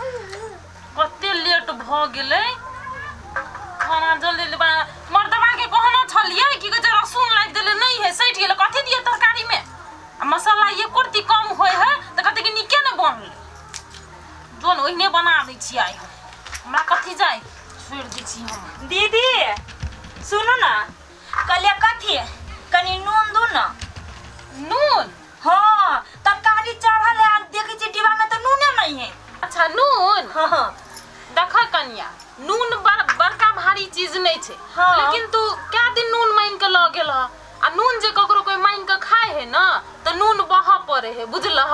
कते लेट भ गेलै खाना जल्दी बना मर्दबा के कहना छलिए कि जे रसून लाग देले नहीं है सैठ गेले कथि दिए तरकारी में मसाला ये कुर्ती कम होय है त कते कि निके न बनले जोन ओहिने बना दै छी आइ हमरा कथि जाय छोड़ दै छी हम दीदी सुनो ना कलिया कथि कनी नून दू ना नून हां तरकारी चढ़ल है देखै छी डिब्बा में त नूने नहीं है अच्छा नून हां देख कन्या नून बड़का भारी चीज नहीं छे हाँ। लेकिन तू क्या दिन नून मांग के ल गेल आ नून जे ककरो कोई मांग के खाए है ना त नून बहा पड़े है बुझलह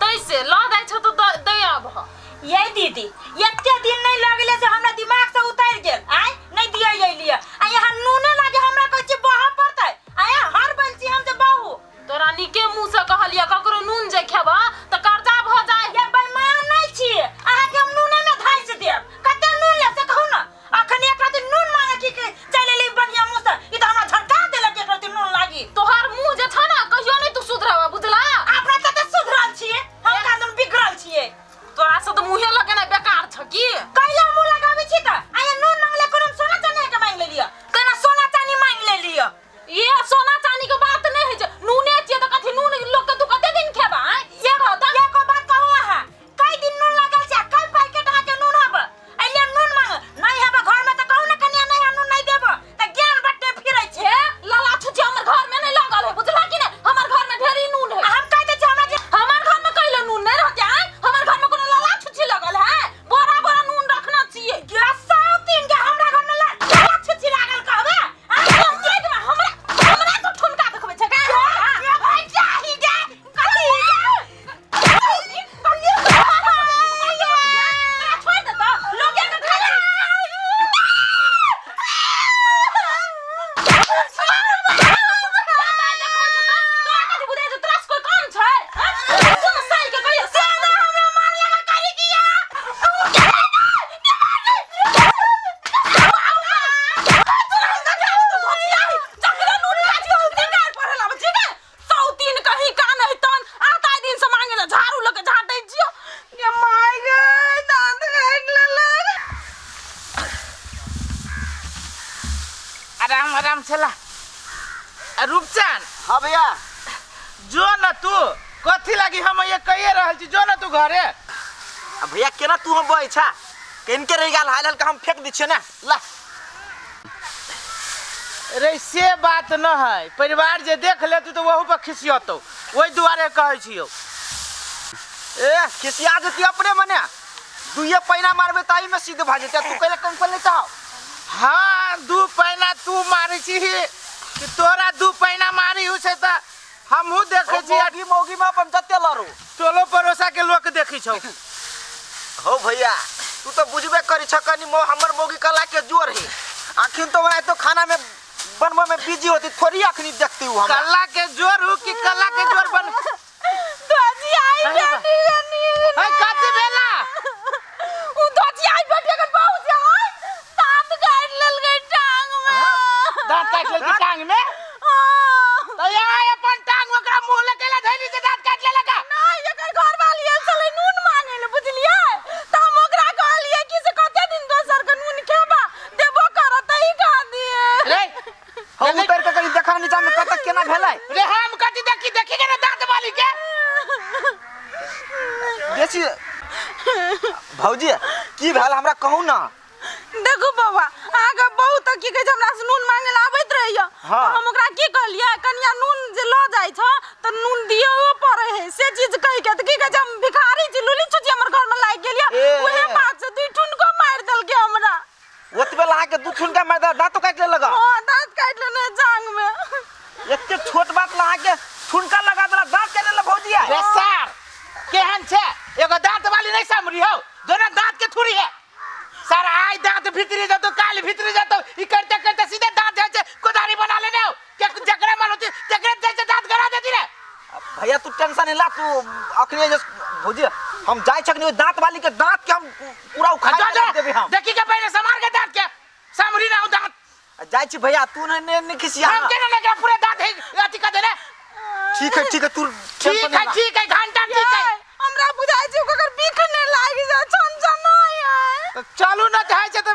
तैसे ल दै छ त दया भ ये दीदी एते दिन नहीं लगले से हमरा दिमाग से उतर गेल आय नहीं दिया ये लिए आ यहाँ नूने लागे हमरा कहै छी बहा पड़तै आय हर बलची हम जे बहू तोरा निके मुंह से कहलिया ककरो नून जे खेबा त कर्जा भ जाए ये बेईमान नहीं छी अहाँ के हम नूने में धाइस देब कते नून ले से कहू ना अखन एक रात नून मांगे की चले ले बढ़िया मुंह से ई त हमरा झटका देलक एक रात नून लागी तोहर मुंह जे छ ना कहियो नहीं तू सुधरबा बुझला अपना त सुधरल छिए हम कांदन बिगड़ल छिए तोरा से त मुंहे लगेना बेकार छ की कहिया मुंह लगाबै छी त आय नून मांगले कोनो सोना चांदी के मांग ले लिया तेना सोना चांदी मांग ले लिया ये सोना चांदी के बात नहीं है नूने छिए त कथि नून लोग के तू कते दिन खेबा ये कहता ये को बात कहू अहाँ कई दिन नून लागल छै कई पैकेट अहाँ के नून हब एलिया नून मांग नहीं हब घर में त कहू ना कन्या नहीं नून नहीं देब त ज्ञान बट्टे फिरै छै लाला छुची हमर घर में नहीं लागल है बुझला कि नहीं हमर घर में ढेरी नून है हम कहते छी हमरा जे हमर घर में कइले नून नहीं रहते हैं हमर घर में कोनो लाला छुची लगल है बोरा बोरा नून रखना चाहिए क्या सब दिन के हमरा घर में लाला छुची लागल कहबे हमरा तो ठुनका देखबै छै का भाई जाही गे कथि छोड़ दे तो लोग के खाए आराम चला रूपचान हाँ भैया जो न तू कथी लगी हम ये कहिए रहल छी जो न तू घरे भैया केना तू हम बई छा केनके रही गाल हाल का हम फेंक दी छिए ना ला रे से बात न है परिवार जे देख ले तू तो वहू पर खिसियतो ओई दुआरे कहै छियो ए खिसिया जती अपने मने दुइये पैना मारबे ताई में सीधे भाग जेते तू कहले कौन ले चाहो हाँ दू पैना तू मारी छी कि तोरा दू पैना मारी हु से त हमहू देखे छी मौगी में अपन जते लरू टोलो परोसा के लोग देखी छौ हो भैया तू तो बुझबे करी छकनी हमर मौगी कला के जोर है आखिर तो मैं तो खाना में बनवा में बिजी होती थोड़ी अखनी देखती हूं हम कला के जोर हु कि कला के जोर बन दोजी आई जानी है कथि भेला उ दोजी आई बैठे के बहुत है दांत काट लेल गई टांग में दांत काट लेल की टांग में तो यहाँ अपन टांग ओकरा मुंह लगे धैली से दांत काट ले लगा नहीं एकर घर वाली चले नून मांगे ले बुझलिए त हम ओकरा कहलिए कि से कते दिन दोसर के नून खेबा देबो करत ही खा दिए रे हम उतर के कहीं देखा नीचा में कतक केना भेलै रे हम कथि देखी के ना दांत वाली के बेसी भौजी की भेल हमरा कहू ना देखो बाबा आगे बहुत की कह हमरा से नून मांगे ला आबैत रहियो हाँ। हम ओकरा की कहलिए कनिया नून जे ल जाय छ त नून दियो पड़े है से चीज कह के त की कह हम भिखारी छी लुली छुची हमर घर में लाग गेलिए ओहे बात से दुई ठुन को मार देल के हमरा ओतबे ला के दू ठुनका मार दे दांत काट ले लगा हां दांत काट लेने जांग में एते छोट बात ला के ठुनका लगा देला दांत काट ले भौजी रे सर केहन छे एगो दांत वाली नहीं समरी हो दोनों दांत के थुरी है सर आई दांत भीतरी जातो काल भीतरी जातो ई करते करते सीधे दांत जाए कोदारी बना लेने हो के जकरे मन होती जकरे जैसे दांत गड़ा देती रे भैया तू टेंशन ला तू अखनी जे भौजी हम जाय छकनी दांत वाली के दांत के हम पूरा उखाड़ के देबे हम देखी के पहले समार के दांत के समरी ना हो दांत जाय छी भैया तू ने खिसिया हम के ना पूरे दांत है अति का देने ठीक है तू ठीक है घंटा ठीक है हमरा बुझाई छै ओकर बीख ने लागी जा छन चलू ना चाहे छे तो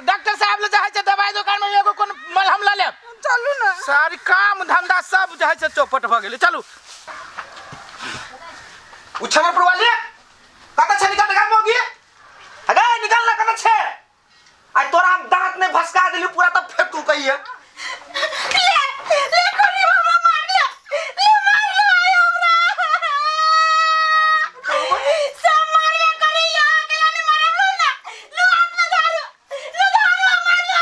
डॉक्टर साहब ले चाहे छे दवाई दुकान में एगो कोन मलहम ला ले चलू ना सारी काम धंधा सब चाहे छे चौपट भ गेले चलू उछना पर वाले कता छे निकल काम होगी अगे निकल ना कता छे आज तोरा हम दांत में भसका देली पूरा तब फेंक तू कहिए ले कोनी मामा मार ले मार लो आय हमरा सब मार ले करे या अकेला नहीं मारम ना लो हाथ में मार लो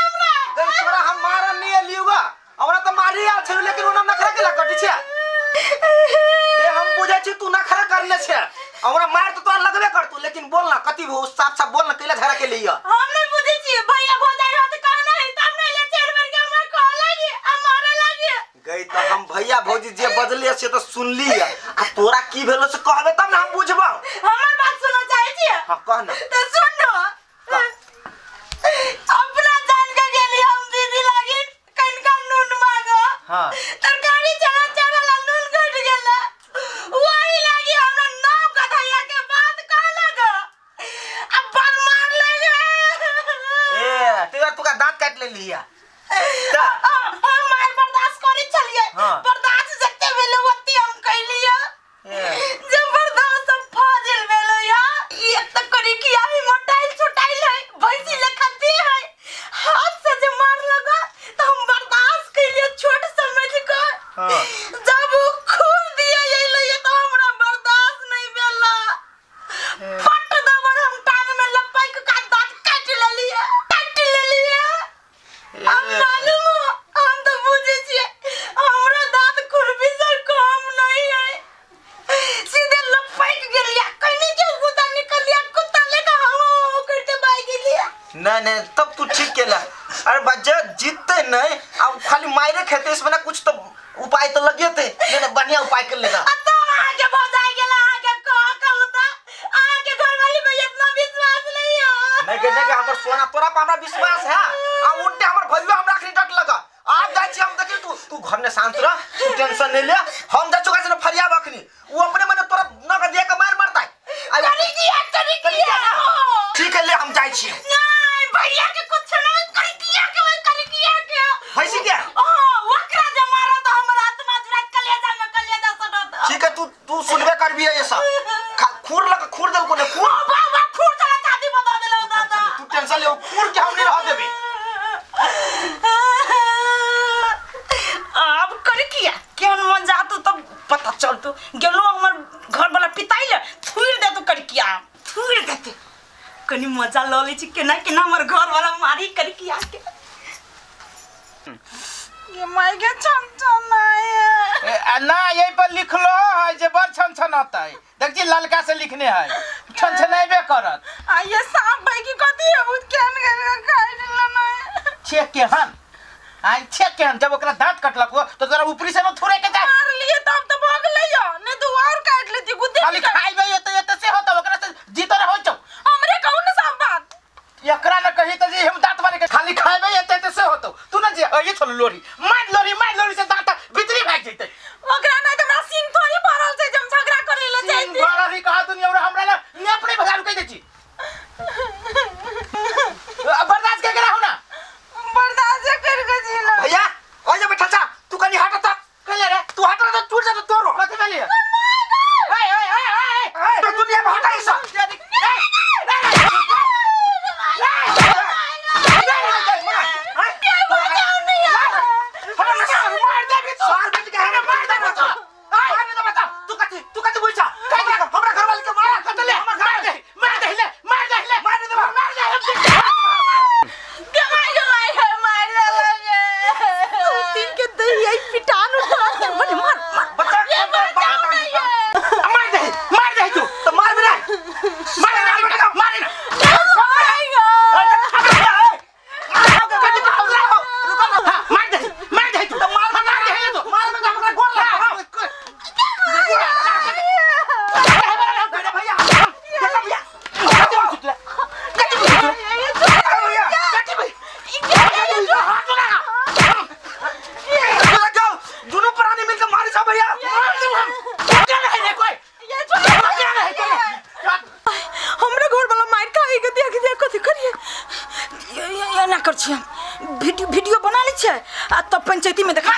हमरा गई तोरा हम मारन नहीं लियुगा हमरा तो मारी आ छे लेकिन ओना नखरा के कटी छे ये हम बुझे छी तू नखरा करले छे हमरा मार तो तोरा लगबे कर तू लेकिन बोल ना कति हो साफ साफ बोल ना केला झगड़ा के लिए हम नहीं बुझे छी भैया भौजाई रहत कहना है तब नहीं ले चेर भर के हमरा कह लागी हमारे लागी गई तो हम भैया भौजी जे बदले से तो सुन ली आ तोरा की भेलो से कहबे तब ना हम बुझबो हमर बात सुनो चाहे छी हां कह ना तो सुनो अपना जान के गेली हम दीदी लागी कनका नून मांगो हां तरकारी चला चला ला नून घट गेला वही लागी हमरा नाम कथैया के बात कह लगा अब बार मार लगे ए तेरा तू का दांत काट ले लिया हम मार बर्दाश्त करी चलिए हाँ। बर्दाश्त जते भेले ओती हम कइलिए ए जबरदस्त फाजिल भेलो या ये त करी कि आई मोटाइल छोटाइल है भैंसी लखती है हाथ से जे मार लगा तो हम बर्दाश्त कइलिए छोट समझ कर हाँ। जब वो खून दिया ये लिए तो हमरा बर्दाश्त नहीं भेला फट दबर हम टांग में लपाई के का दांत काट ले लिए हम मालूम हो, हम तो बुझे छिए हमरा दांत खुरपी से कम नहीं है सीधे लपट गेलिया कहीं के गुदा निकलिया कुत्ता लेके हम करते बाई गेलिया नहीं तब तू ठीक केला अरे बच्चा जीतते नहीं अब खाली मायरे खेते इसमें ना कुछ तो उपाय तो लगे थे नहीं बढ़िया उपाय कर लेना तो आगे भजाई गेला आगे का होता आगे घर वाली पे इतना विश्वास नहीं है नहीं हमर सोना तोरा पर हमरा विश्वास है आ उल्टे हमर भइयो हमरा आखरी डट लगा आज जाय छी हम देखी तू घर में शांत रह तू टेंशन नहीं ले हम जा चुका से फरिया बखनी वो अपने मने तोरा न के दे के मार मारता है करी किया ठीक है ले हम जाय छी नहीं भैया के कुछ नहीं करी किया के भैसी क्या वकरा जे मारा तो हमर आत्मा जुड़ा कलेजा सडत ठीक है तू सुनबे करबी है ये सब खूर दल को ने खूर बाबा खूर चला चादी बता देलो दादा तू टेंशन ले खूर के हम नहीं रह देबी अब कर किया केहन मन जातू तब पता चलतू गेलो हमर घर वाला पिताइले थुर दे तू कर किया थुर देते कनी मजा ल ले छी केना हमर घर वाला मारी कर किया के ये माय के छन ना यही पर लिख लो है जे बड़ छन आता है देख जी ललका से लिखने है छनछनेबे करत आ ये सांप भाई की कथी है उत केन खाइ दिला नहीं छेक केहन आई छेक केहन जब ओकरा दांत कटलक हो तो तोरा ऊपरी से न थुरे के जाय मार लिए तब तो भाग लइयो ने तू और काट लेती गुद्दी खाली खाइबे एते से होता ओकरा से जीत रह हो छौ हमरे कहू न सब बात एकरा न कही त जी हम दांत मारे के खाली खाइबे एते से होतो तू न जे ये छोड़ लोरी मार लोरी से दांत भीतरी भाग जइते ओकरा नहीं तो हमरा सिंह थोड़ी भरल छै जम झगड़ा करे ले जाइती गलरी कहा दुनिया और हमरा ला नेपड़े भगार कह देची बर्दाश्त के करा हो ना बर्दाश्त कर के जिला भैया ओ जा बैठा जा तू कनी हट ता कहले रे तू हट तो टूट जा तोरो कथि वाली है तो दुनिया में हटाई सब मार छी हम वीडियो बना लै छियै आ तब पंचायती में देखा